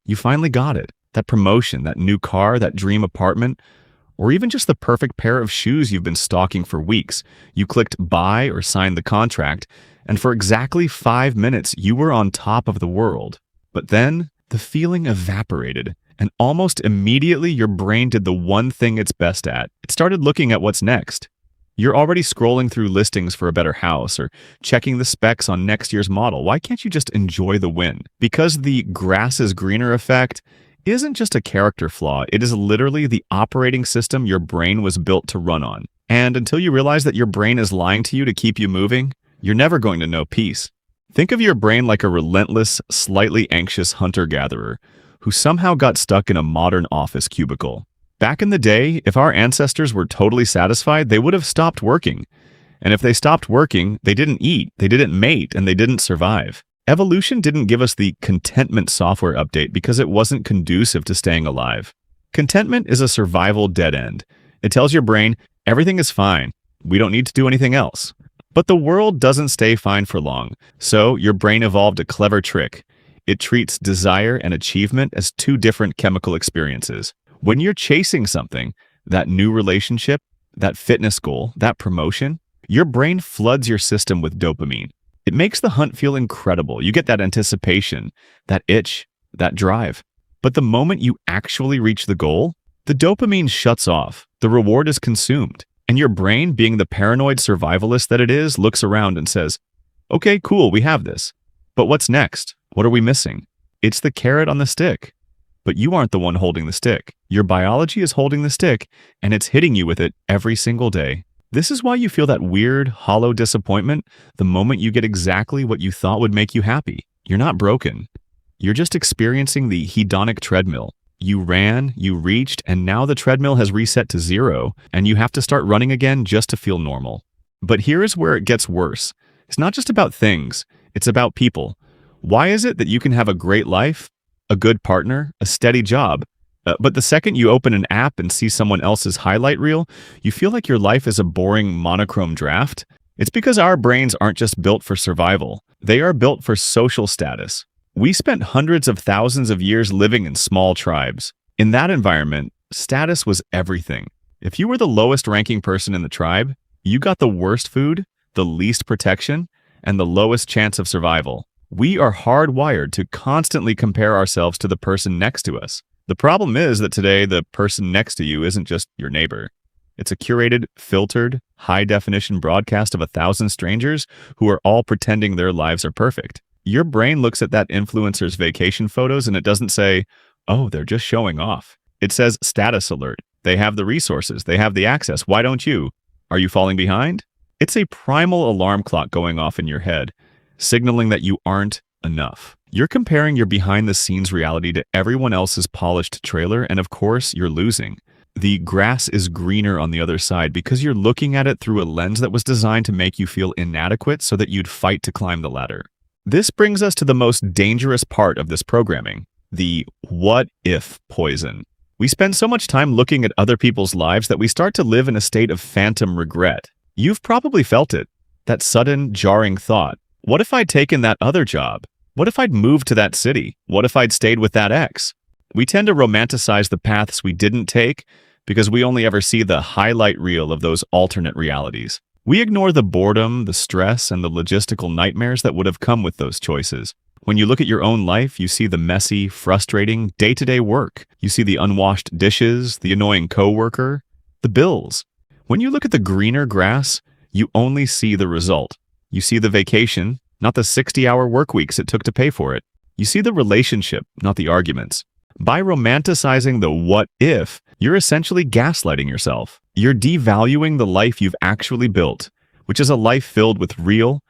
You finally got it. That promotion, that new car, that dream apartment, or even just the perfect pair of shoes you've been stalking for weeks. You clicked buy or signed the contract, and for exactly 5 minutes, you were on top of the world. But then, the feeling evaporated, and almost immediately your brain did the one thing it's best at. It started looking at what's next. You're already scrolling through listings for a better house or checking the specs on next year's model. Why can't you just enjoy the win? Because the grass is greener effect isn't just a character flaw, it is literally the operating system your brain was built to run on. And until you realize that your brain is lying to you to keep you moving, you're never going to know peace. Think of your brain like a relentless, slightly anxious hunter-gatherer who somehow got stuck in a modern office cubicle. Back in the day, if our ancestors were totally satisfied, they would have stopped working. And if they stopped working, they didn't eat, they didn't mate, and they didn't survive. Evolution didn't give us the contentment software update because it wasn't conducive to staying alive. Contentment is a survival dead end. It tells your brain, everything is fine. We don't need to do anything else. But the world doesn't stay fine for long. So your brain evolved a clever trick. It treats desire and achievement as two different chemical experiences. When you're chasing something, that new relationship, that fitness goal, that promotion, your brain floods your system with dopamine. It makes the hunt feel incredible. You get that anticipation, that itch, that drive. But the moment you actually reach the goal, the dopamine shuts off, the reward is consumed, and your brain, being the paranoid survivalist that it is, looks around and says, okay, cool, we have this. But what's next? What are we missing? It's the carrot on the stick. But you aren't the one holding the stick. Your biology is holding the stick, and it's hitting you with it every single day. This is why you feel that weird, hollow disappointment the moment you get exactly what you thought would make you happy. You're not broken. You're just experiencing the hedonic treadmill. You ran, you reached, and now the treadmill has reset to 0, and you have to start running again just to feel normal. But here is where it gets worse. It's not just about things, it's about people. Why is it that you can have a great life, a good partner, a steady job, but the second you open an app and see someone else's highlight reel, you feel like your life is a boring monochrome draft? It's because our brains aren't just built for survival. They are built for social status. We spent hundreds of thousands of years living in small tribes. In that environment, status was everything. If you were the lowest ranking person in the tribe, you got the worst food, the least protection, and the lowest chance of survival. We are hardwired to constantly compare ourselves to the person next to us. The problem is that today, the person next to you isn't just your neighbor. It's a curated, filtered, high-definition broadcast of 1,000 strangers who are all pretending their lives are perfect. Your brain looks at that influencer's vacation photos and it doesn't say, oh, they're just showing off. It says status alert. They have the resources. They have the access. Why don't you? Are you falling behind? It's a primal alarm clock going off in your head, signaling that you aren't enough. You're comparing your behind-the-scenes reality to everyone else's polished trailer, and of course, you're losing. The grass is greener on the other side because you're looking at it through a lens that was designed to make you feel inadequate so that you'd fight to climb the ladder. This brings us to the most dangerous part of this programming, the what-if poison. We spend so much time looking at other people's lives that we start to live in a state of phantom regret. You've probably felt it, that sudden, jarring thought. What if I'd taken that other job? What if I'd moved to that city? What if I'd stayed with that ex? We tend to romanticize the paths we didn't take because we only ever see the highlight reel of those alternate realities. We ignore the boredom, the stress, and the logistical nightmares that would have come with those choices. When you look at your own life, you see the messy, frustrating, day-to-day work. You see the unwashed dishes, the annoying coworker, the bills. When you look at the greener grass, you only see the result. You see the vacation, not the 60-hour work weeks it took to pay for it. You see the relationship, not the arguments. By romanticizing the what if, you're essentially gaslighting yourself. You're devaluing the life you've actually built, which is a life filled with real,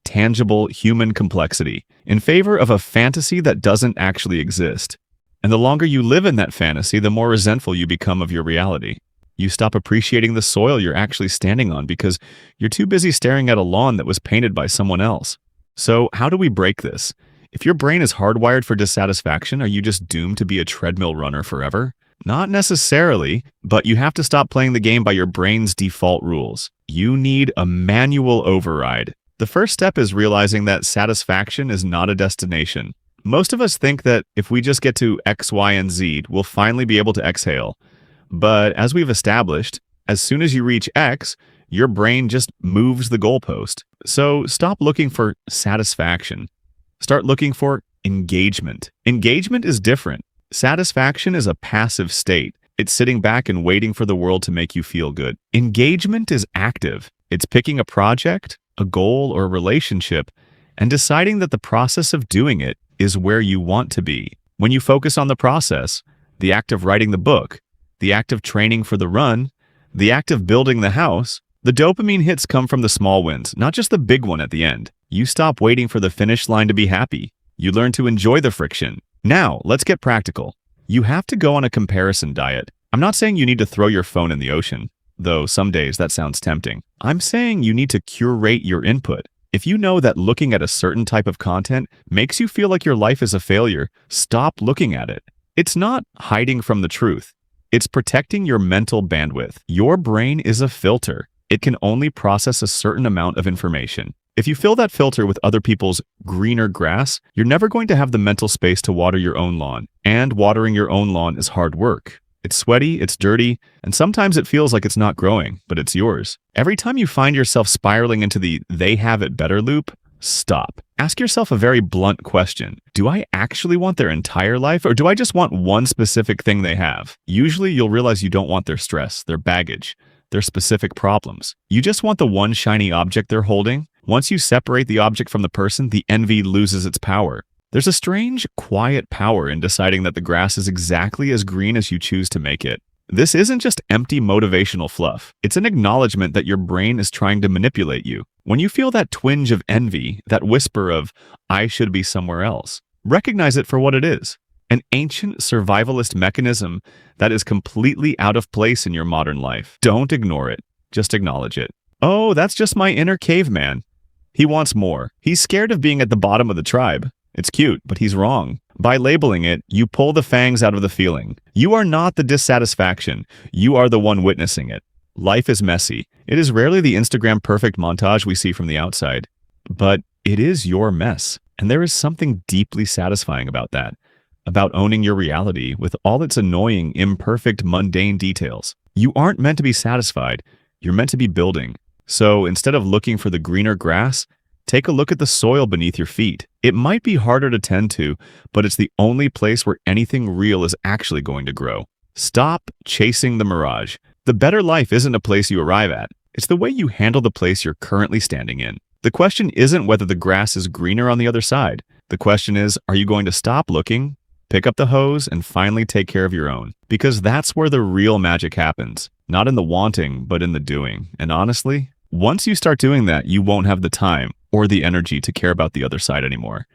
tangible human complexity, in favor of a fantasy that doesn't actually exist. And the longer you live in that fantasy, the more resentful you become of your reality. You stop appreciating the soil you're actually standing on because you're too busy staring at a lawn that was painted by someone else. So how do we break this? If your brain is hardwired for dissatisfaction, are you just doomed to be a treadmill runner forever? Not necessarily, but you have to stop playing the game by your brain's default rules. You need a manual override. The first step is realizing that satisfaction is not a destination. Most of us think that if we just get to X, Y, and Z, we'll finally be able to exhale. But as we've established, as soon as you reach X, your brain just moves the goalpost. So stop looking for satisfaction. Start looking for engagement. Engagement is different. Satisfaction is a passive state. It's sitting back and waiting for the world to make you feel good. Engagement is active. It's picking a project, a goal, or a relationship, and deciding that the process of doing it is where you want to be. When you focus on the process, the act of writing the book, the act of training for the run, the act of building the house, the dopamine hits come from the small wins, not just the big one at the end. You stop waiting for the finish line to be happy. You learn to enjoy the friction. Now, let's get practical. You have to go on a comparison diet. I'm not saying you need to throw your phone in the ocean, though some days that sounds tempting. I'm saying you need to curate your input. If you know that looking at a certain type of content makes you feel like your life is a failure, stop looking at it. It's not hiding from the truth. It's protecting your mental bandwidth. Your brain is a filter. It can only process a certain amount of information. If you fill that filter with other people's greener grass, you're never going to have the mental space to water your own lawn. And watering your own lawn is hard work. It's sweaty, it's dirty, and sometimes it feels like it's not growing, but it's yours. Every time you find yourself spiraling into the "they have it better" loop, stop. Ask yourself a very blunt question. Do I actually want their entire life, or do I just want one specific thing they have? Usually you'll realize you don't want their stress, their baggage, their specific problems. You just want the one shiny object they're holding. Once you separate the object from the person, the envy loses its power. There's a strange, quiet power in deciding that the grass is exactly as green as you choose to make it. This isn't just empty motivational fluff. It's an acknowledgement that your brain is trying to manipulate you. When you feel that twinge of envy, that whisper of, "I should be somewhere else," recognize it for what it is. An ancient survivalist mechanism that is completely out of place in your modern life. Don't ignore it. Just acknowledge it. "Oh, that's just my inner caveman. He wants more. He's scared of being at the bottom of the tribe." It's cute, but he's wrong. By labeling it, you pull the fangs out of the feeling. You are not the dissatisfaction. You are the one witnessing it. Life is messy. It is rarely the Instagram perfect montage we see from the outside. But it is your mess. And there is something deeply satisfying about that. About owning your reality with all its annoying, imperfect, mundane details. You aren't meant to be satisfied. You're meant to be building. So instead of looking for the greener grass, take a look at the soil beneath your feet. It might be harder to tend to, but it's the only place where anything real is actually going to grow. Stop chasing the mirage. The better life isn't a place you arrive at. It's the way you handle the place you're currently standing in. The question isn't whether the grass is greener on the other side. The question is, are you going to stop looking, pick up the hose, and finally take care of your own? Because that's where the real magic happens. Not in the wanting, but in the doing. And honestly, once you start doing that, you won't have the time or the energy to care about the other side anymore.